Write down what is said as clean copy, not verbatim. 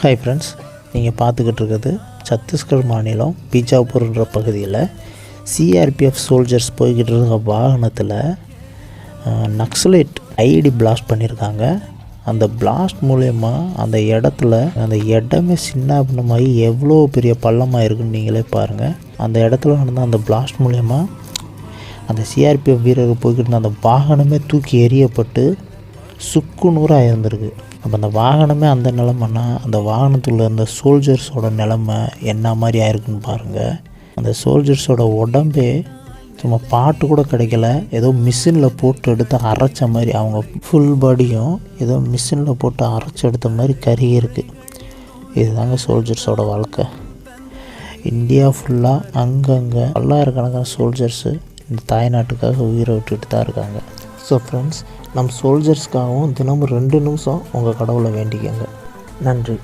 Hi friends, நீங்கள் பார்த்துக்கிட்டு இருக்கிறது சத்தீஸ்கர் மாநிலம் பீஜாப்பூர்ன்ற பகுதியில் சிஆர்பிஎஃப் சோல்ஜர்ஸ் போய்கிட்டு இருக்க வாகனத்தில் நக்சலைட் ஐடி பிளாஸ்ட் பண்ணியிருக்காங்க. அந்த பிளாஸ்ட் மூலயமா அந்த இடமே சின்னாபின்னமாகி எவ்வளோ பெரிய பள்ளமாக இருக்குன்னு நீங்களே பாருங்கள். அந்த இடத்துல நடந்த அந்த பிளாஸ்ட் மூலயமா அந்த சிஆர்பிஎஃப் வீரர்கள் போய்கிட்டு இருந்த அந்த வாகனமே தூக்கி எறியப்பட்டு சுக்கு நூறாக இருந்திருக்கு. அப்போ அந்த வாகனமே அந்த நிலமைன்னா அந்த வாகனத்தில் இருந்த சோல்ஜர்ஸோட நிலமை என்ன மாதிரி ஆயிருக்குன்னு பாருங்கள். அந்த சோல்ஜர்ஸோட உடம்பே சும்மா பாட்டு கூட கிடைக்கல, ஏதோ மிஷினில் போட்டு எடுத்து அரைச்ச மாதிரி, அவங்க ஃபுல் பாடியும் ஏதோ மிஷினில் போட்டு அரைச்சி எடுத்த மாதிரி கருகி இருக்குது. இதுதாங்க சோல்ஜர்ஸோட வாழ்க்கை. இந்தியா ஃபுல்லாக அங்கங்கே பல்லாயிரக்கணக்கான சோல்ஜர்ஸு இந்த தாய்நாட்டுக்காக உயிரை விட்டுட்டு தான் இருக்காங்க. ஸோ ஃப்ரெண்ட்ஸ், நம்ம சோல்ஜர்ஸ்க்காகவும் தினமும் 2 நிமிஷம் உங்கள் கடவுளை வேண்டிக்கங்க. நன்றி.